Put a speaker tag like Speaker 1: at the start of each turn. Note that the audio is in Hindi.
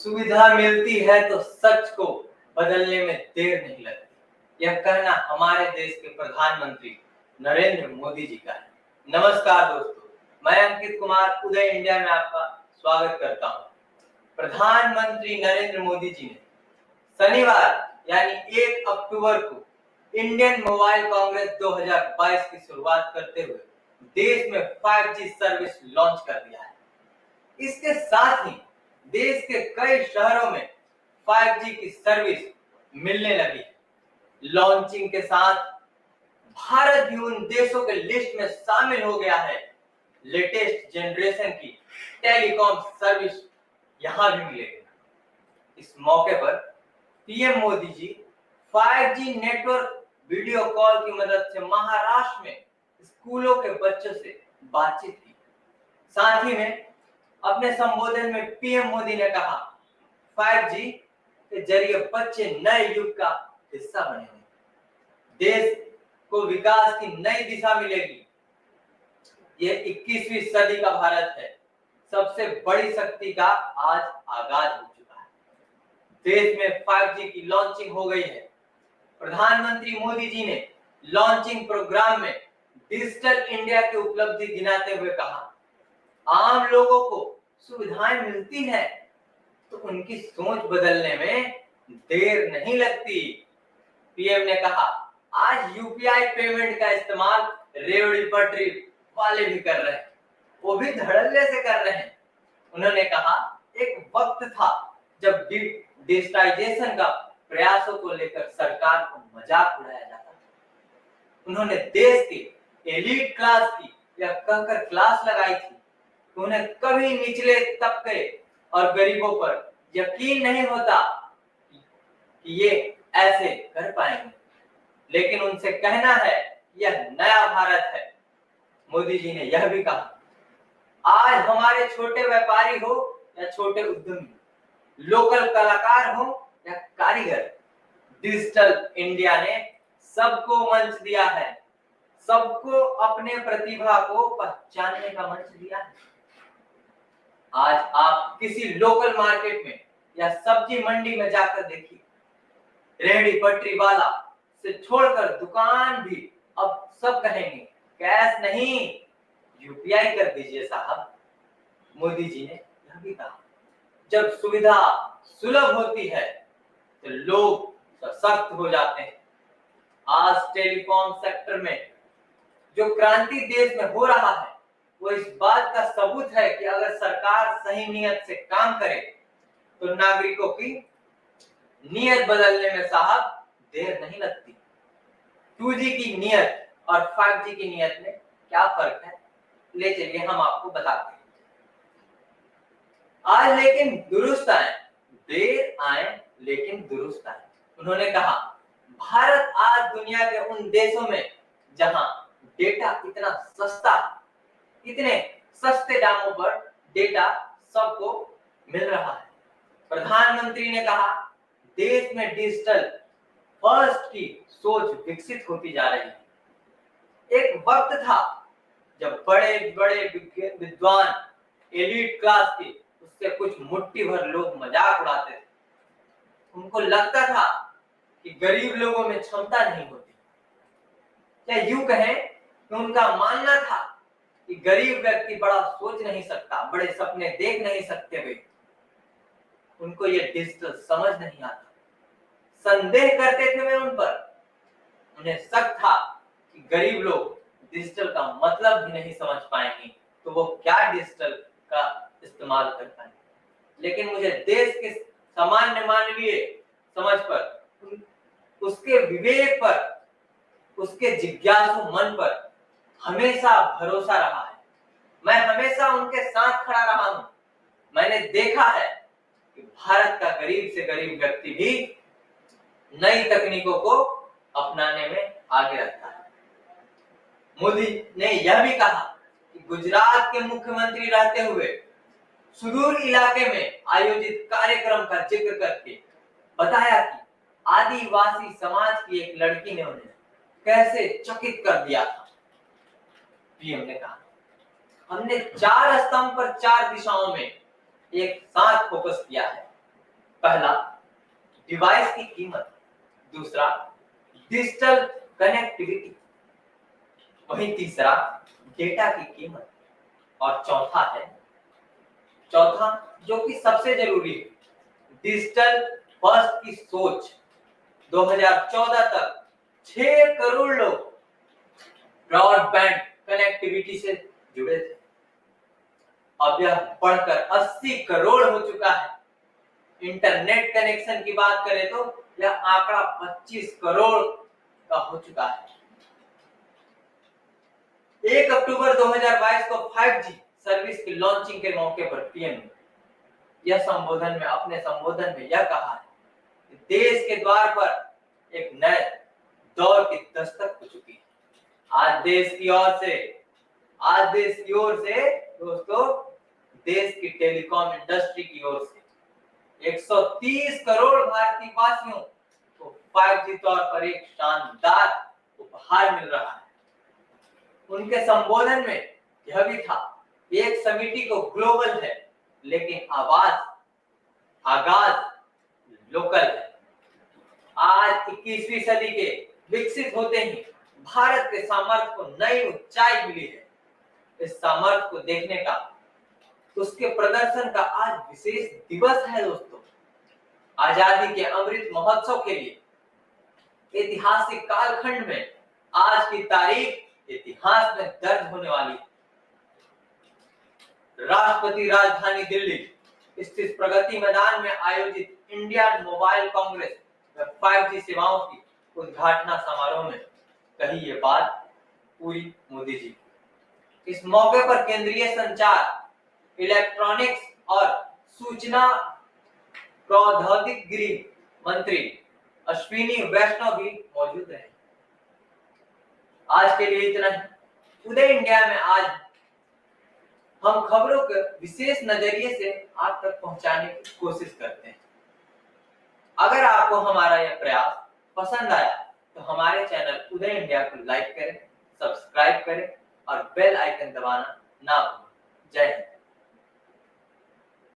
Speaker 1: सुविधा मिलती है तो सच को बदलने में देर नहीं लगती। यह कहना हमारे देश के प्रधानमंत्री नरेंद्र मोदी जी का है। नमस्कार दोस्तों, मैं अंकित कुमार उदय इंडिया में आपका स्वागत करता हूं। प्रधानमंत्री नरेंद्र मोदी जी ने शनिवार यानी 1 अक्टूबर को इंडियन मोबाइल कांग्रेस 2022 की शुरुआत करते हुए देश में 5G सर्विस लॉन्च कर दिया है। इसके साथ ही देश के कई शहरों में 5G की सर्विस मिलने लगी। लॉन्चिंग के साथ भारत भी उन देशों के लिस्ट में शामिल हो गया है। लेटेस्ट जनरेशन की टेलीकॉम सर्विस यहां भी मिलेगी। इस मौके पर PM Modi ji 5G network video call की मदद से महाराष्ट्र में स्कूलों के बच्चों से बातचीत की। साथ ही में अपने संबोधन में पीएम मोदी ने कहा 5G के जरिए बच्चे नए युग का हिस्सा बनेंगे। देश को विकास की नई दिशा मिलेगी। ये 21वीं सदी का भारत है। सबसे बड़ी शक्ति का आज आगाज हो चुका है। देश में 5G की लॉन्चिंग हो गई है। प्रधानमंत्री मोदी जी ने लॉन्चिंग प्रोग्राम में डिजिटल इंडिया की उपलब्धि गिनाते हुए कहा, आम लोगों को सुविधाएं मिलती है तो उनकी सोच बदलने में देर नहीं लगती। पीएम ने कहा, आज यूपीआई पेमेंट का इस्तेमाल रेवड़ी पटरी वाले भी कर रहे हैं, वो भी धड़ल्ले से कर रहे हैं। उन्होंने कहा, एक वक्त था जब डिजिटाइजेशन का प्रयासों को लेकर सरकार को मजाक उड़ाया जाता था। उन्होंने देश के एलीट क्लास की यह कहकर क्लास लगाई थी कि उन्हें कभी निचले तबके और गरीबों पर यकीन नहीं होता कि ये ऐसे कर पाएंगे, लेकिन उनसे कहना है यह नया भारत है। मोदी जी ने यह भी कहा, आज हमारे छोटे व्यापारी हो या छोटे उद्यमी, लोकल कलाकार हो या कारीगर, डिजिटल इंडिया ने सबको मंच दिया है, सबको अपने प्रतिभा को पहचानने का मंच दिया है। आज आप किसी लोकल मार्केट में या सब्जी मंडी में जाकर देखिए, रेहड़ी पटरी वाला से छोड़कर दुकान भी अब सब कहेंगे कैश नहीं, यूपीआई कर दीजिए साहब। मोदी जी ने यह भी कहा, जब सुविधा सुलभ होती है तो लोग सशक्त हो जाते हैं। आज टेलीकॉम सेक्टर में जो क्रांति देश में हो रहा है वो इस बात का सबूत है कि अगर सरकार सही नियत से काम करे तो नागरिकों की नियत बदलने में साहब देर नहीं लगती। 2G की नियत और 5G की नियत में क्या फर्क है, ले चलिए हम आपको बताते हैं। आज लेकिन दुरुस्त आए, देर आए लेकिन दुरुस्त आए। उन्होंने कहा, भारत आज दुनिया के उन देशों में जहां डेटा इतना सस्ता, इतने सस्ते दामों पर डेटा सबको मिल रहा है। प्रधानमंत्री ने कहा, देश में डिजिटल फर्स्ट की सोच विकसित होती जा रही है। एक वक्त था जब बड़े बड़े विद्वान एलीट क्लास के उससे कुछ मुट्ठी भर लोग मजाक उड़ाते थे। उनको लगता था कि गरीब लोगों में क्षमता नहीं होती, या यूं कहें कि उनका मानना था कि गरीब व्यक्ति बड़ा सोच नहीं सकता, बड़े सपने देख नहीं सकते वे, उनको ये डिजिटल समझ नहीं आता। संदेह करते थे वे उन पर। उन्हें शक था कि गरीब लोग डिजिटल का मतलब भी नहीं समझ पाएंगे तो वो क्या डिजिटल का इस्तेमाल कर पाएंगे। लेकिन मुझे देश के सामान्य मानवीय समझ पर, उसके विवेक पर, उसके जिज्ञासु मन पर हमेशा भरोसा रहा है। मैं हमेशा उनके साथ खड़ा रहा हूं। मैंने देखा है कि भारत का गरीब से गरीब व्यक्ति भी नई तकनीकों को अपनाने में आगे रहता है। मोदी ने यह भी कहा कि गुजरात के मुख्यमंत्री रहते हुए सुदूर इलाके में आयोजित कार्यक्रम का जिक्र करके बताया कि आदिवासी समाज की एक लड़की ने उन्हें कैसे चकित कर दिया था। पीएम ने कहा, हमने 4 स्तंभ पर 4 दिशाओं में एक साथ फोकस किया है। पहला, डिवाइस की कीमत, दूसरा डिजिटल कनेक्टिविटी, वहीं तीसरा डेटा की कीमत, और चौथा जो कि सबसे जरूरी है, डिजिटल फर्स्ट की सोच। 2014 तक 6 करोड़ लोग ब्रॉडबैंड कनेक्टिविटी से जुड़े थे। अब यह बढ़कर 80 करोड़ हो चुका है। इंटरनेट कनेक्शन की बात करें तो यह आंकड़ा 25 करोड़ का हो चुका है। 1 अक्टूबर 2022 को 5G सर्विस की लॉन्चिंग के मौके पर पीएम ने अपने संबोधन में यह कहा है कि देश के द्वार पर एक नए दौर की दस्तक हो चुकी है। आज देश की ओर से दोस्तों, देश की टेलीकॉम इंडस्ट्री की ओर से 130 करोड़ भारतीय वासियों को 5G तौर पर एक शानदार उपहार मिल रहा है। उनके संबोधन में यह भी था, एक समिति को ग्लोबल है लेकिन आगाज लोकल है। आज 21वीं सदी के विकसित होते ही भारत के सामर्थ्य को नई ऊंचाई मिली है। इस सामर्थ्य को देखने का, उसके प्रदर्शन का आज विशेष दिवस है दोस्तों। आजादी के अमृत महोत्सव के लिए ऐतिहासिक कालखंड में आज की तारीख इतिहास में दर्ज होने वाली है। राष्ट्रपति राजधानी दिल्ली स्थित प्रगति मैदान में आयोजित इंडियन मोबाइल कांग्रेस में 5G सेवाओं की उद्घाटन समारोह में कही ये बात पूरी मोदी जी। इस मौके पर केंद्रीय संचार, इलेक्ट्रॉनिक्स और सूचना प्रौद्योगिकी मंत्री अश्विनी वैष्णव भी मौजूद रहे। आज के लिए इतना ही। उदय इंडिया में आज हम खबरों के विशेष नजरिए से आप तक पहुंचाने की कोशिश करते हैं। अगर आपको हमारा यह प्रयास पसंद आया तो हमारे चैनल उदय इंडिया को लाइक करें, सब्सक्राइब करें और बेल आइकन दबाना ना भूलें। जय हिंद।